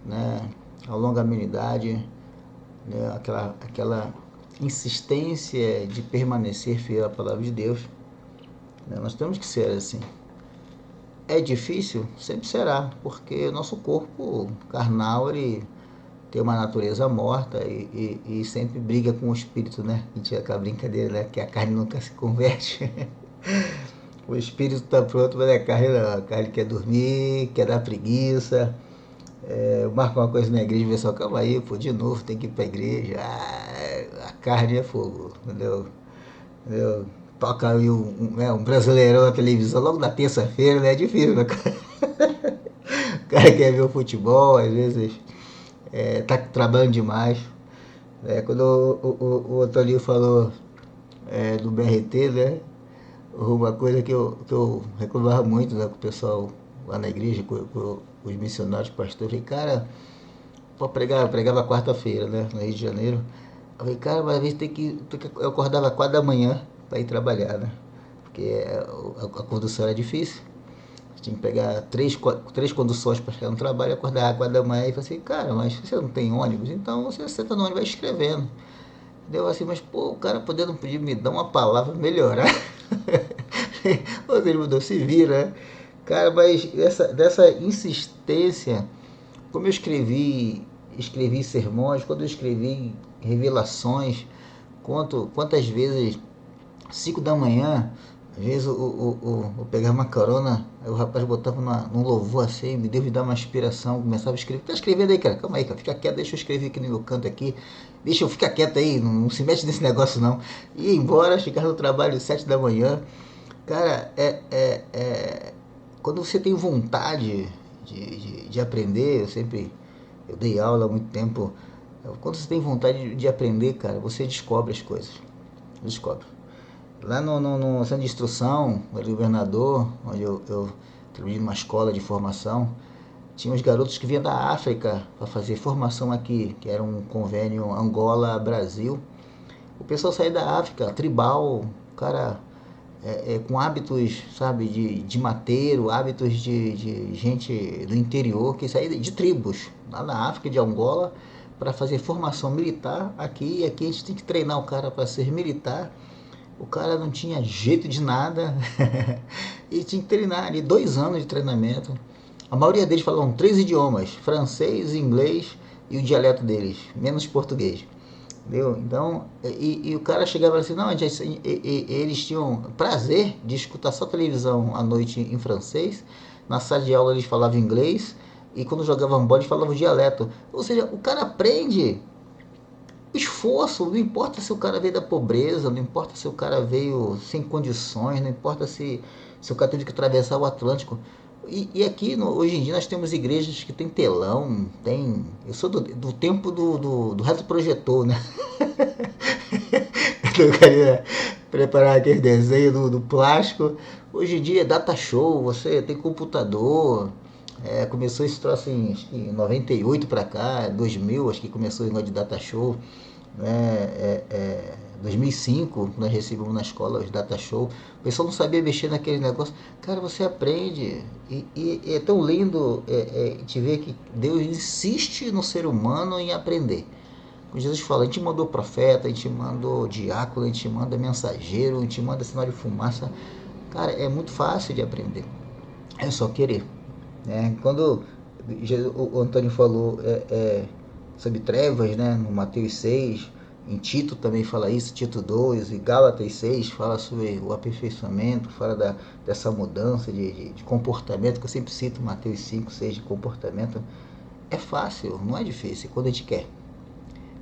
né? A longanimidade, né? Aquela insistência de permanecer fiel à palavra de Deus, né? Nós temos que ser assim. É difícil? Sempre será, porque o nosso corpo carnal, ele tem uma natureza morta e sempre briga com o espírito, né? A gente tinha aquela brincadeira, né? Que a carne nunca se converte. O espírito está pronto, mas a carne não. A carne quer dormir, quer dar preguiça. Marca uma coisa na igreja, o pessoal, calma aí, pô, de novo, tem que ir para a igreja. A carne é fogo, entendeu? Toca aí um brasileirão na televisão logo na terça-feira, né? É difícil, né? O cara quer ver o futebol, às vezes tá trabalhando demais. Quando o Antoninho falou do BRT, né? Uma coisa que eu reclamava muito, né, com o pessoal lá na igreja, com os missionários, pastores. Eu falei, cara, eu pregava quarta-feira, né, no Rio de Janeiro. Eu falei, cara, mas às vezes eu acordava 4 da manhã para ir trabalhar, né? Porque a condução era difícil. Tinha que pegar três conduções para chegar no trabalho, acordar às 4 da manhã e falei assim, cara, mas você não tem ônibus, então você senta no ônibus e vai escrevendo. Deu assim, mas pô, o cara podendo pedir me dar uma palavra melhorar. Ou seja, mudou, se vira, né? Cara, mas dessa insistência, como eu escrevi sermões, quando eu escrevi revelações, quantas vezes 5 da manhã, às vezes eu pegava uma carona, aí o rapaz botava num louvor assim, me deu de dar uma inspiração, começava a escrever. Tá escrevendo aí, cara? Calma aí, cara, fica quieto, deixa eu escrever aqui no meu canto aqui. Deixa eu ficar quieto aí, não se mete nesse negócio não. Ia embora, chegava no trabalho às 7 da manhã. Cara, quando você tem vontade de aprender, eu dei aula há muito tempo. Quando você tem vontade de aprender, cara, você descobre as coisas. Descobre. Lá no centro de instrução, no governador, onde eu trabalhei numa escola de formação, tinha uns garotos que vinham da África para fazer formação aqui, que era um convênio Angola-Brasil. O pessoal saía da África, tribal, cara, com hábitos, sabe, de mateiro, hábitos de gente do interior, que saía de tribos, lá na África, de Angola, para fazer formação militar aqui. E aqui a gente tem que treinar o cara para ser militar. O cara não tinha jeito de nada e tinha que treinar ali 2 anos de treinamento. A maioria deles falavam 3 idiomas: francês, inglês e o dialeto deles, menos português. Entendeu? Então, e o cara chegava assim, não, eles tinham prazer de escutar só televisão à noite em francês, na sala de aula eles falavam inglês, e quando jogavam bola eles falavam dialeto. Ou seja, o cara aprende esforço, não importa se o cara veio da pobreza, não importa se o cara veio sem condições, não importa se o cara teve que atravessar o Atlântico. E aqui, hoje em dia, nós temos igrejas que tem telão, tem... Eu sou do tempo do retroprojetor, né? Eu queria preparar aquele desenho do plástico. Hoje em dia é data show, você tem computador. Começou esse troço em 98 para cá, 2000, acho que começou o negócio de data show. 2005, nós recebemos na escola os data show. O pessoal não sabia mexer naquele negócio. Cara, você aprende. E é tão lindo te ver que Deus insiste no ser humano em aprender. Como Jesus fala, a gente mandou profeta, a gente mandou diácono, a gente manda mensageiro, a gente manda sinal de fumaça. Cara, é muito fácil de aprender. É só querer. Quando o Antônio falou sobre trevas, né, no Mateus 6, em Tito também fala isso, Tito 2, e Gálatas 6 fala sobre o aperfeiçoamento, fala dessa mudança de comportamento, que eu sempre cito Mateus 5, 6 de comportamento. É fácil, não é difícil, quando a gente quer.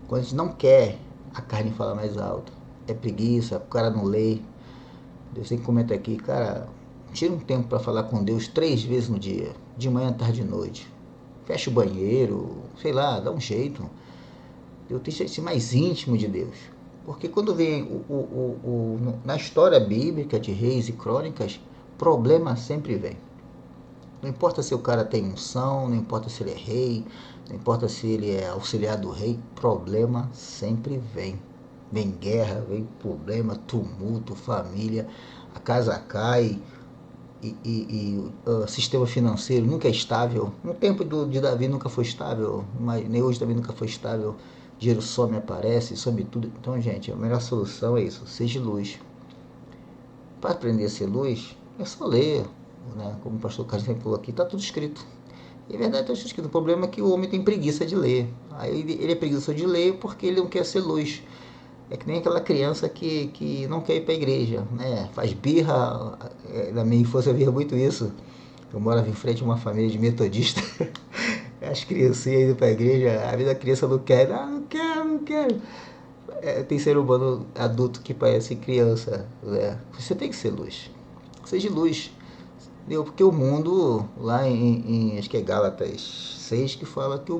Quando a gente não quer, a carne fala mais alto. É preguiça, o cara não lê. Deus sempre comenta aqui, cara, tira um tempo para falar com Deus 3 vezes no dia, de manhã, tarde e noite. Fecha o banheiro, sei lá, dá um jeito. Eu tenho que ser mais íntimo de Deus. Porque quando vem na história bíblica de reis e crônicas, problema sempre vem. Não importa se o cara tem unção, não importa se ele é rei, não importa se ele é auxiliar do rei, problema sempre vem. Vem guerra, vem problema, tumulto, família, a casa cai, e o sistema financeiro nunca é estável. No tempo de Davi nunca foi estável, mas nem hoje também nunca foi estável. Dinheiro some, aparece, some tudo. Então, gente, a melhor solução é isso, seja luz. Para aprender a ser luz, é só ler, né? Como o pastor Carlos sempre falou aqui, está tudo escrito. E é verdade, está tudo escrito. O problema é que o homem tem preguiça de ler. Aí ele é preguiçoso de ler porque ele não quer ser luz. É que nem aquela criança que não quer ir para a igreja, né? Faz birra. Na minha infância eu via muito isso. Eu morava em frente a uma família de metodistas. As criancinhas indo para a igreja, a vida da criança não quer. Ah, não quero, não quero. Tem ser humano adulto que parece criança, né? Você tem que ser luz. Seja luz. Entendeu? Porque o mundo, lá acho que é Gálatas 6, que fala que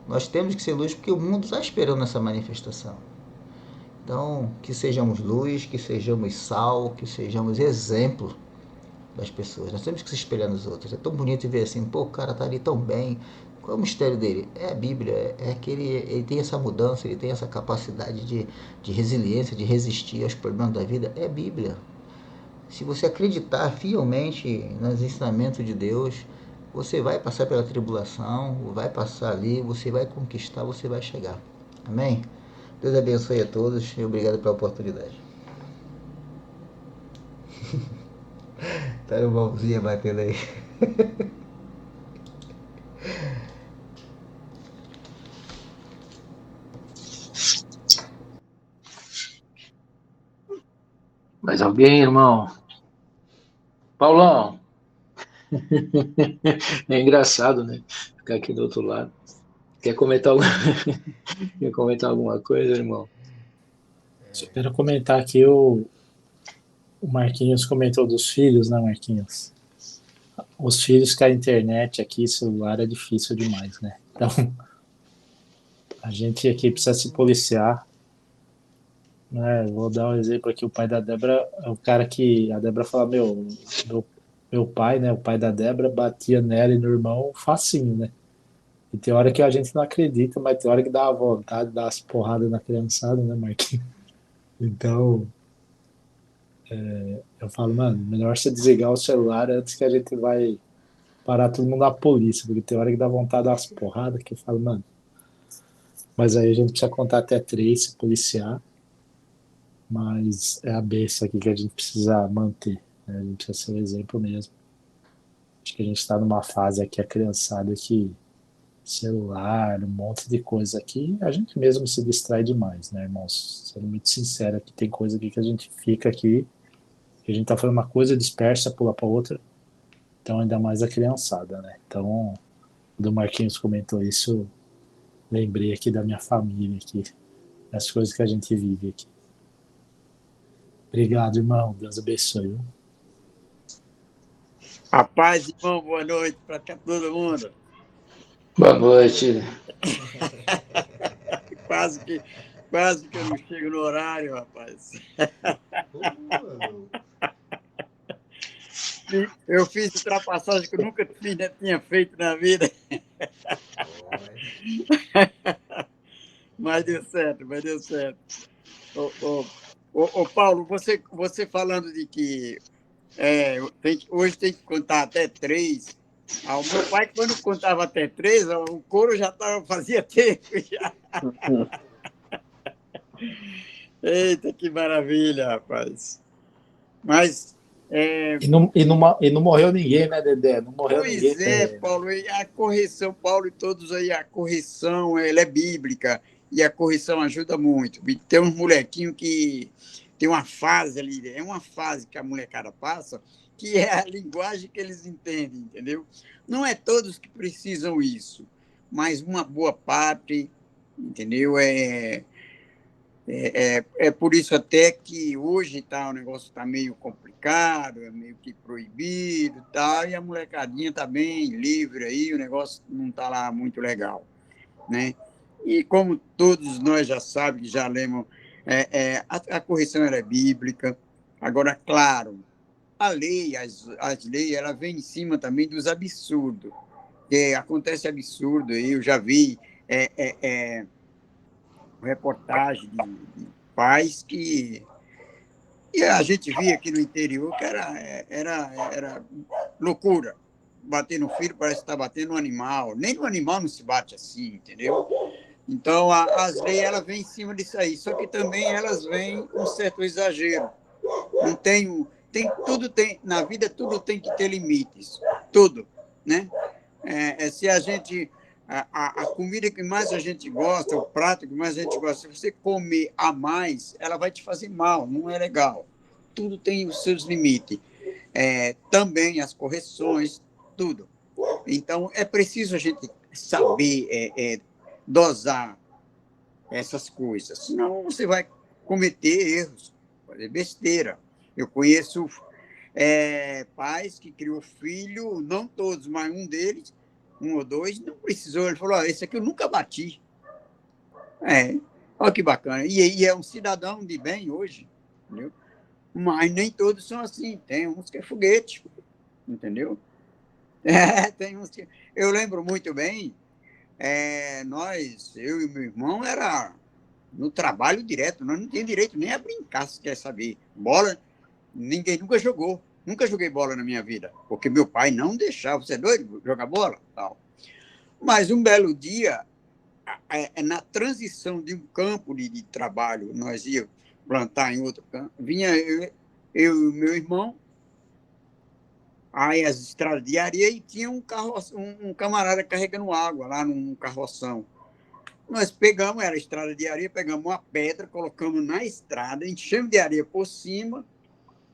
Nós temos que ser luz porque o mundo está esperando essa manifestação. Então, que sejamos luz, que sejamos sal, que sejamos exemplo das pessoas. Nós temos que se espelhar nos outros. É tão bonito ver assim, pô, o cara tá ali tão bem. Qual é o mistério dele? É a Bíblia, é que ele tem essa mudança, ele tem essa capacidade de resiliência, de resistir aos problemas da vida. É a Bíblia. Se você acreditar fielmente nos ensinamentos de Deus, você vai passar pela tribulação, vai passar ali, você vai conquistar, você vai chegar. Amém? Deus abençoe a todos e obrigado pela oportunidade. Tá no mãozinha batendo aí. Mais alguém, irmão? Paulão. É engraçado, né? Ficar aqui do outro lado. Quer comentar, Quer comentar alguma coisa, irmão? Só quero comentar aqui o Marquinhos comentou dos filhos, né, Marquinhos? Os filhos com a internet aqui, celular é difícil demais, né? Então, a gente aqui precisa se policiar, né? Vou dar um exemplo aqui, o pai da Débora é o cara que a Débora fala, meu pai, né, o pai da Débora batia nela e no irmão facinho, né? E tem hora que a gente não acredita, mas tem hora que dá uma vontade de dar umas porradas na criançada, né, Marquinhos? Então, eu falo, mano, melhor você desligar o celular antes que a gente vai parar todo mundo na polícia, porque tem hora que dá vontade de dar umas porradas que eu falo, mano. Mas aí a gente precisa contar até três, se policiar, mas é a beça aqui que a gente precisa manter, né? A gente precisa ser o exemplo mesmo. Acho que a gente está numa fase aqui, a criançada, que celular, um monte de coisa aqui, a gente mesmo se distrai demais, né, irmãos? Sendo muito sincero, aqui tem coisa aqui que a gente fica aqui, que a gente tá falando uma coisa, dispersa, pula para outra, então ainda mais a criançada, né? Então, quando o Marquinhos comentou isso, lembrei aqui da minha família aqui, das coisas que a gente vive aqui. Obrigado, irmão. Deus abençoe. A paz, irmão, boa noite para todo mundo. Boa noite. Quase que eu não chego no horário, rapaz. Eu fiz ultrapassagem que eu nunca tinha feito na vida. Mas deu certo, mas deu certo. Ô, Paulo, você falando de que hoje tem que contar até 3. O meu pai, quando contava até 3, o couro já fazia tempo. Já. Eita, que maravilha, rapaz. Mas... E não morreu ninguém, né, Dedé? Não morreu ninguém. Pois é, Paulo, e a correção, Paulo e todos aí, a correção ela é bíblica e a correção ajuda muito. Tem uns molequinhos que tem uma fase ali, é uma fase que a molecada passa, que é a linguagem que eles entendem, entendeu? Não é todos que precisam isso, mas uma boa parte, entendeu? É por isso até que hoje o negócio está meio complicado, é meio que proibido e tal, e a molecadinha está bem livre aí, o negócio não está lá muito legal, né? E como todos nós já sabemos, já lemos, a correção ela é bíblica. Agora, claro, a lei, as leis, ela vem em cima também dos absurdos, que acontece absurdo aí, eu já vi reportagem de pais que e a gente via aqui no interior que era loucura. Bater no filho parece estar batendo no animal. Nem no animal não se bate assim, entendeu? Então, as leis elas vêm em cima disso aí. Só que também elas vêm com um certo exagero. Não na vida tudo tem que ter limites. Tudo, né? Se a gente... A comida que mais a gente gosta, o prato que mais a gente gosta, se você comer a mais, ela vai te fazer mal, não é legal. Tudo tem os seus limites. Também as correções, tudo. Então, é preciso a gente saber dosar essas coisas, senão você vai cometer erros, fazer besteira. Eu conheço pais que criou filho, não todos, mas um deles, um ou dois, não precisou. Ele falou, esse aqui eu nunca bati. Olha que bacana. E é um cidadão de bem hoje, entendeu? Mas nem todos são assim. Tem uns que é foguete, entendeu? Tem uns que... Eu lembro muito bem, eu e meu irmão, era no trabalho direto. Nós não tínhamos direito nem a brincar, se quer saber. Bola, ninguém nunca jogou. Nunca joguei bola na minha vida, porque meu pai não deixava. Você é doido? Jogar bola? Tal. Mas um belo dia, na transição de um campo de trabalho, nós íamos plantar em outro campo, vinha eu e o meu irmão, aí as estradas de areia, e tinha um camarada carregando água lá num carroção. Nós pegamos, era estrada de areia, pegamos uma pedra, colocamos na estrada, enchemos de areia por cima.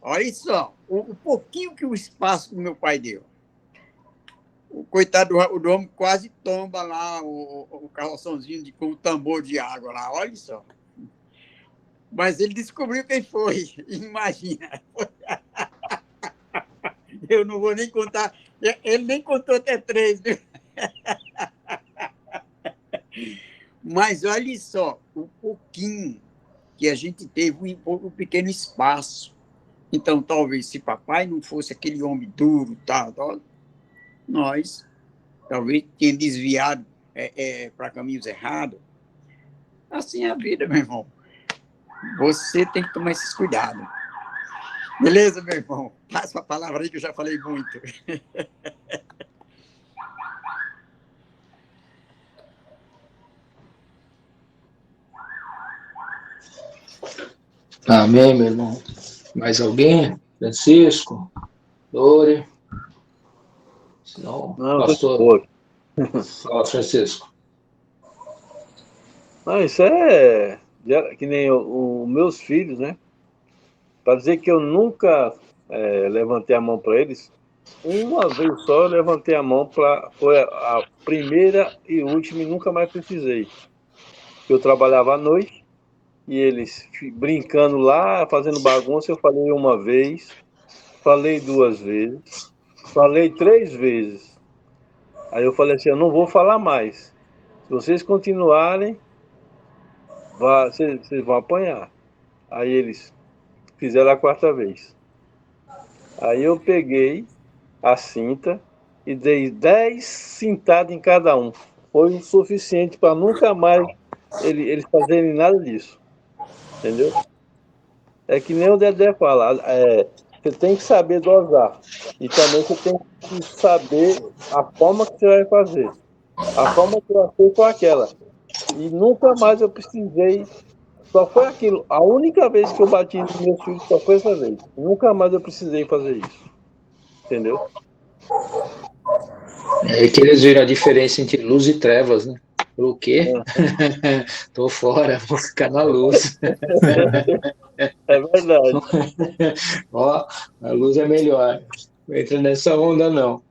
Olha só, o pouquinho que o espaço que meu pai deu. O coitado do homem quase tomba lá o carroçãozinho com o tambor de água lá, olha só. Mas ele descobriu quem foi, imagina. Eu não vou nem contar, ele nem contou até 3, viu? Mas olha só, o pouquinho que a gente teve, um pequeno espaço. Então, talvez, se papai não fosse aquele homem duro, tal, nós talvez tínhamos desviado para caminhos errados. Assim é a vida, meu irmão. Você tem que tomar esses cuidados. Beleza, meu irmão? Passa a palavra aí que eu já falei muito. Amém, meu irmão. Mais alguém? Francisco? Dori? Senão, Não, pastor. Fala, Francisco. não, isso que nem os meus filhos, né? Para dizer que eu nunca levantei a mão para eles, uma vez só eu levantei a mão, foi a primeira e última, e nunca mais precisei. Eu trabalhava à noite e eles brincando lá, fazendo bagunça, eu falei uma vez, falei 2 vezes, falei 3 vezes. Aí eu falei assim, eu não vou falar mais. Se vocês continuarem, vocês vão apanhar. Aí eles fizeram a 4ª vez. Aí eu peguei a cinta e dei 10 cintadas em cada um. Foi o suficiente para nunca mais eles fazerem nada disso. Entendeu? É que nem o Dedé fala, você tem que saber dosar. E também você tem que saber a forma que você vai fazer. A forma que eu fiz foi aquela. E nunca mais eu precisei. Só foi aquilo. A única vez que eu bati nos meus filhos só foi essa vez. Nunca mais eu precisei fazer isso. Entendeu? É que eles viram a diferença entre luz e trevas, né? O quê? Tô fora, vou ficar na luz. É verdade. Ó, a luz é melhor. Não entra nessa onda, não.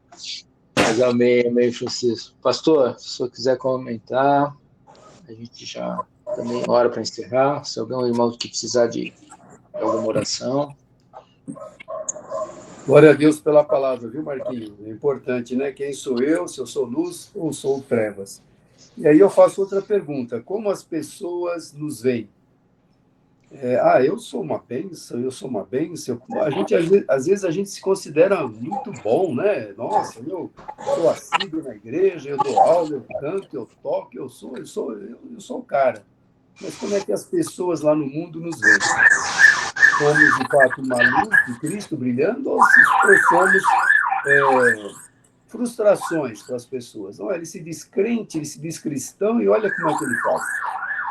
Mas amém, Francisco. Pastor, se o senhor quiser comentar, a gente já também hora para encerrar. Se algum irmão que precisar de alguma oração. Glória a Deus pela palavra, viu, Marquinhos? É importante, né? Quem sou eu? Se eu sou luz ou sou trevas? E aí eu faço outra pergunta. Como as pessoas nos veem? Eu sou uma bênção, eu sou uma bênção. A gente, às vezes a gente se considera muito bom, né? Nossa, eu sou assíduo na igreja, eu dou aula, eu canto, eu toco, eu sou o cara. Mas como é que as pessoas lá no mundo nos veem? Somos, de fato, uma luz de Cristo brilhando ou somos frustrações para as pessoas? Não, ele se diz crente, ele se diz cristão e olha como é que ele faz.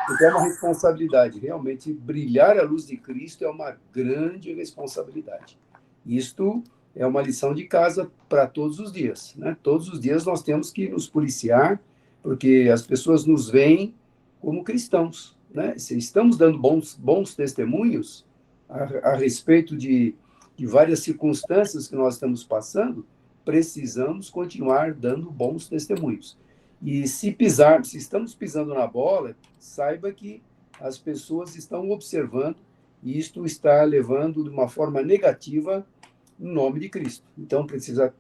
Então é uma responsabilidade. Realmente, brilhar a luz de Cristo é uma grande responsabilidade. Isto é uma lição de casa para todos os dias, né? Todos os dias nós temos que nos policiar, porque as pessoas nos veem como cristãos, né? Se estamos dando bons testemunhos a respeito de várias circunstâncias que nós estamos passando, precisamos continuar dando bons testemunhos. E se estamos pisando na bola, saiba que as pessoas estão observando e isto está levando de uma forma negativa em nome de Cristo. Então, precisa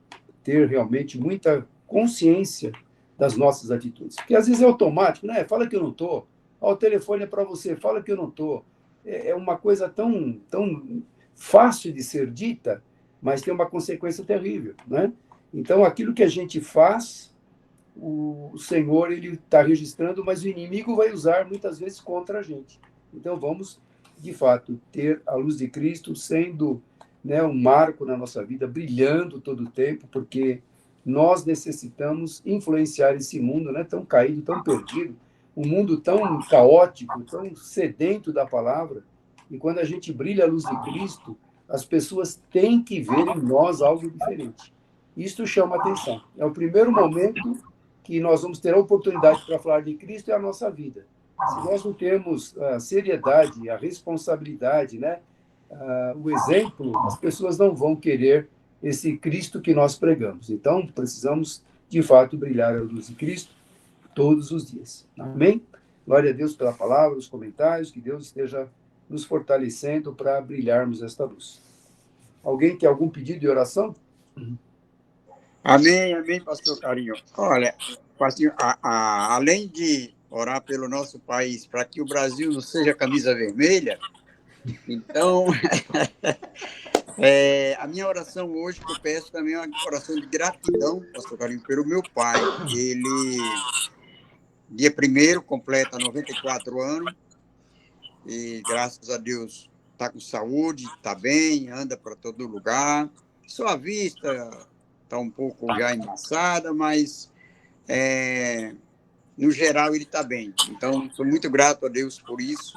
ter realmente muita consciência das nossas atitudes. Porque às vezes é automático, né? Fala que eu não estou. O telefone é para você, fala que eu não estou. É uma coisa tão fácil de ser dita, mas tem uma consequência terrível, né? Então, aquilo que a gente faz, o Senhor ele está registrando, mas o inimigo vai usar muitas vezes contra a gente. Então, vamos, de fato, ter a luz de Cristo sendo, né, um marco na nossa vida, brilhando todo o tempo, porque nós necessitamos influenciar esse mundo, né, tão caído, tão perdido, um mundo tão caótico, tão sedento da palavra. E quando a gente brilha a luz de Cristo, as pessoas têm que ver em nós algo diferente. Isto chama atenção. É o primeiro momento que nós vamos ter a oportunidade para falar de Cristo é a nossa vida. Se nós não temos a seriedade, a responsabilidade, né, o exemplo, as pessoas não vão querer esse Cristo que nós pregamos. Então, precisamos, de fato, brilhar a luz de Cristo todos os dias. Amém? Glória a Deus pela palavra, os comentários, que Deus esteja nos fortalecendo para brilharmos esta luz. Alguém tem algum pedido de oração? Amém, amém, pastor Carinho. Olha, pastor, além de orar pelo nosso país, para que o Brasil não seja camisa vermelha, então, a minha oração hoje, que eu peço também é uma oração de gratidão, pastor Carinho, pelo meu pai. Ele, dia 1º, completa 94 anos, e graças a Deus está com saúde, está bem, anda para todo lugar. Só a vista está um pouco já embaçada, mas no geral ele está bem. Então, sou muito grato a Deus por isso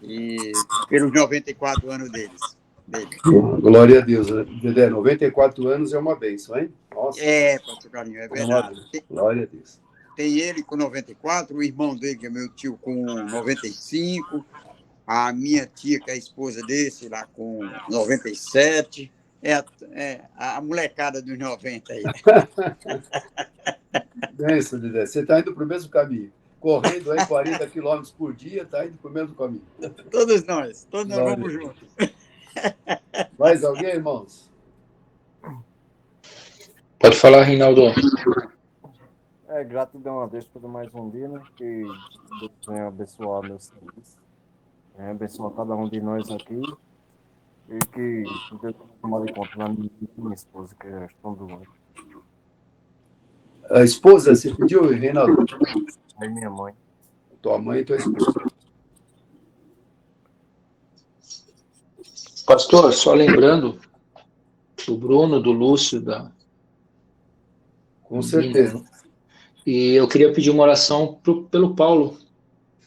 e pelos 94 anos dele. Glória a Deus, né? Dedé, 94 anos é uma bênção, hein? Nossa. Pastor Carinho, é verdade. Glória a Deus. Tem ele com 94, o irmão dele, que é meu tio, com 95, a minha tia, que é a esposa desse, lá com 97, a molecada dos 90 aí. Bênção, Dedé. Você está indo para o mesmo caminho. Correndo aí 40 quilômetros por dia, está indo para o mesmo caminho. Todos nós vamos juntos. Mais alguém, irmãos? Pode falar, Reinaldo. Gratidão a Deus por mais um dia, né? Que Deus venha abençoar meu serviço, abençoar cada um de nós aqui e que Deus tome de conta da minha esposa, que estão doentes. A esposa, você pediu, Reinaldo? Aí minha mãe. Tua mãe e tua esposa. Pastor, só lembrando do Bruno, do Lúcio, Com certeza. E eu queria pedir uma oração pelo Paulo,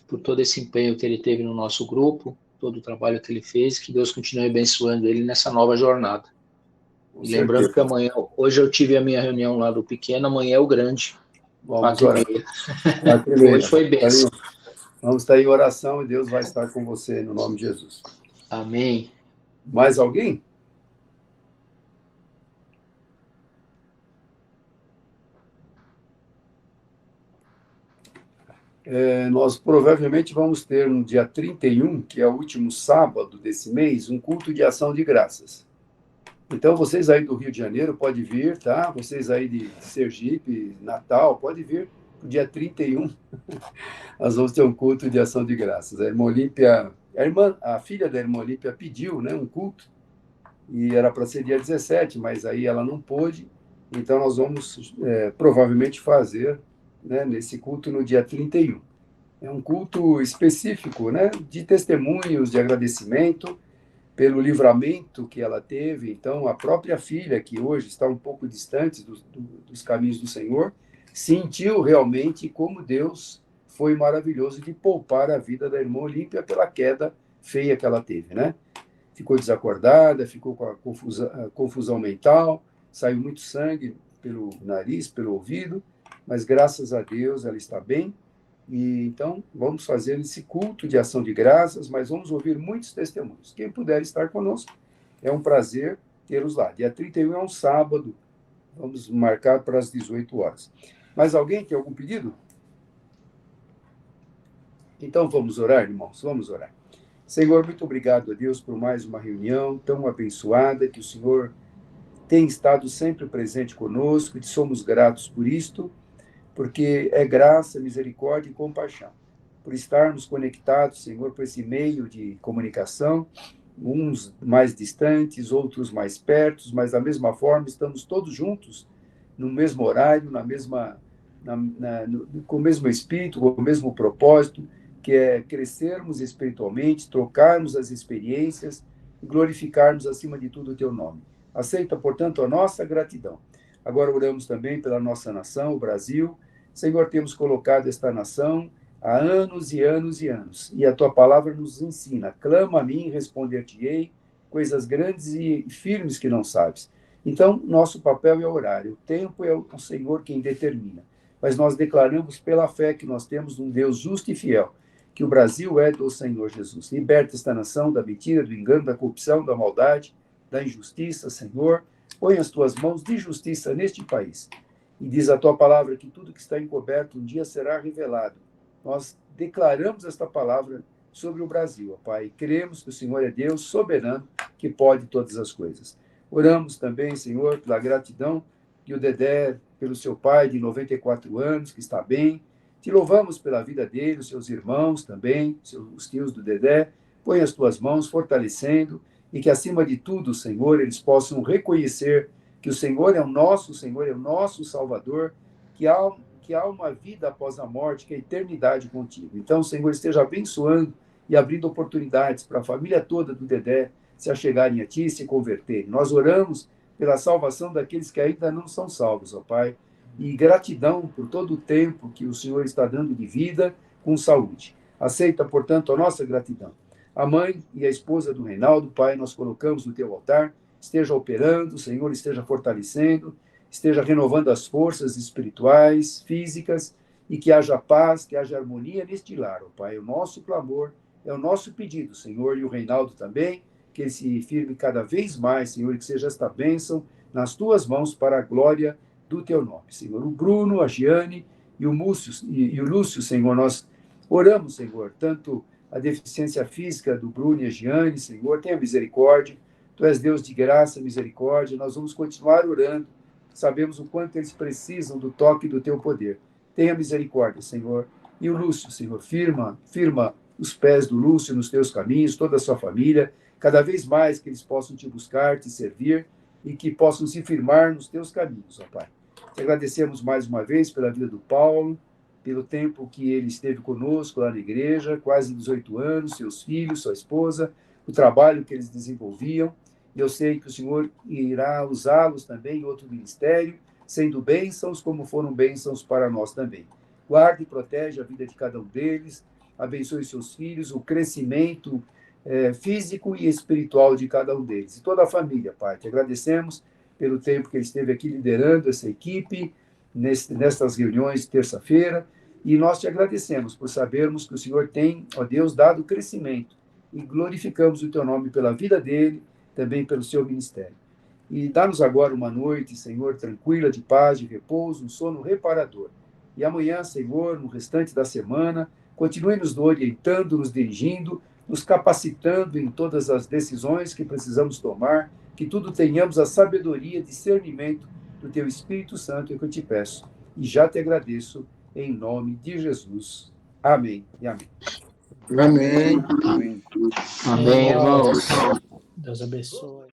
por todo esse empenho que ele teve no nosso grupo, todo o trabalho que ele fez, que Deus continue abençoando ele nessa nova jornada. E lembrando que hoje eu tive a minha reunião lá do pequeno, amanhã é o grande. Vamos orar. Hoje foi bênção. Vamos estar em oração e Deus vai estar com você no nome de Jesus. Amém. Mais alguém? Nós provavelmente vamos ter no dia 31, que é o último sábado desse mês, um culto de ação de graças. Então, vocês aí do Rio de Janeiro podem vir, tá? Vocês aí de Sergipe, Natal, podem vir no dia 31. Nós vamos ter um culto de ação de graças. A irmã Olímpia, a filha da irmã Olímpia pediu, né, um culto, e era para ser dia 17, mas aí ela não pôde. Então, nós vamos provavelmente fazer, né, nesse culto no dia 31. É um culto específico, né, de testemunhos, de agradecimento pelo livramento que ela teve. Então, a própria filha, que hoje está um pouco distante dos caminhos do Senhor, sentiu realmente como Deus foi maravilhoso de poupar a vida da irmã Olímpia pela queda feia que ela teve, né? Ficou desacordada, ficou com a confusão mental, saiu muito sangue pelo nariz, pelo ouvido, mas graças a Deus ela está bem. E então vamos fazer esse culto de ação de graças, mas vamos ouvir muitos testemunhos. Quem puder estar conosco, é um prazer tê-los lá. Dia 31 é um sábado, vamos marcar para as 18 horas. Mais alguém tem algum pedido? Então vamos orar, irmãos, vamos orar. Senhor, muito obrigado a Deus por mais uma reunião tão abençoada, que o Senhor tem estado sempre presente conosco, e te somos gratos por isto, porque é graça, misericórdia e compaixão, por estarmos conectados, Senhor, por esse meio de comunicação, uns mais distantes, outros mais perto, mas da mesma forma estamos todos juntos, no mesmo horário, com o mesmo espírito, com o mesmo propósito, que é crescermos espiritualmente, trocarmos as experiências e glorificarmos, acima de tudo, o teu nome. Aceita, portanto, a nossa gratidão. Agora oramos também pela nossa nação, o Brasil. Senhor, temos colocado esta nação há anos e anos e anos, e a tua palavra nos ensina: clama a mim, responder-te-ei, coisas grandes e firmes que não sabes. Então, nosso papel é orar, o tempo é o Senhor quem determina, mas nós declaramos pela fé que nós temos um Deus justo e fiel, que o Brasil é do Senhor Jesus. Liberta esta nação da mentira, do engano, da corrupção, da maldade, da injustiça, Senhor. Põe as tuas mãos de justiça neste país. E diz a tua palavra que tudo que está encoberto um dia será revelado. Nós declaramos esta palavra sobre o Brasil, ó Pai. Cremos que o Senhor é Deus soberano, que pode todas as coisas. Oramos também, Senhor, pela gratidão que o Dedé, pelo seu pai de 94 anos, que está bem. Te louvamos pela vida dele, os seus irmãos também, os tios do Dedé. Põe as tuas mãos fortalecendo e que, acima de tudo, Senhor, eles possam reconhecer que o Senhor é o nosso Salvador, que há uma vida após a morte, que é a eternidade contigo. Então, Senhor, esteja abençoando e abrindo oportunidades para a família toda do Dedé se achegarem a Ti e se converterem. Nós oramos pela salvação daqueles que ainda não são salvos, ó Pai, e gratidão por todo o tempo que o Senhor está dando de vida com saúde. Aceita, portanto, a nossa gratidão. A mãe e a esposa do Reinaldo, Pai, nós colocamos no Teu altar, esteja operando, Senhor, esteja fortalecendo, esteja renovando as forças espirituais, físicas, e que haja paz, que haja harmonia neste lar, ó Pai. É o nosso clamor, é o nosso pedido, Senhor, e o Reinaldo também, que ele se firme cada vez mais, Senhor, e que seja esta bênção nas Tuas mãos para a glória do Teu nome, Senhor. O Bruno, a Giane e o Lúcio, Senhor, nós oramos, Senhor, tanto a deficiência física do Bruno e a Giane, Senhor, tenha misericórdia. Tu és Deus de graça e misericórdia, nós vamos continuar orando, sabemos o quanto eles precisam do toque do Teu poder. Tenha misericórdia, Senhor. E o Lúcio, Senhor, firma os pés do Lúcio nos Teus caminhos, toda a sua família, cada vez mais que eles possam Te buscar, Te servir e que possam se firmar nos Teus caminhos, ó Pai. Te agradecemos mais uma vez pela vida do Paulo, pelo tempo que ele esteve conosco lá na igreja, quase 18 anos, seus filhos, sua esposa, o trabalho que eles desenvolviam. E eu sei que o Senhor irá usá-los também em outro ministério, sendo bênçãos como foram bênçãos para nós também. Guarde e protege a vida de cada um deles, abençoe seus filhos, o crescimento físico e espiritual de cada um deles. E toda a família, Pai, te agradecemos pelo tempo que ele esteve aqui liderando essa equipe, nestas reuniões de terça-feira, e nós te agradecemos por sabermos que o Senhor tem, ó Deus, dado crescimento, e glorificamos o Teu nome pela vida dele, também pelo seu ministério. E dá-nos agora uma noite, Senhor, tranquila, de paz, de repouso, um sono reparador. E amanhã, Senhor, no restante da semana, continue nos orientando, nos dirigindo, nos capacitando em todas as decisões que precisamos tomar, que tudo tenhamos a sabedoria e discernimento do Teu Espírito Santo, é que eu te peço. E já te agradeço, em nome de Jesus. Amém e amém. Amém. Amém. Amém, irmãos. Deus abençoe.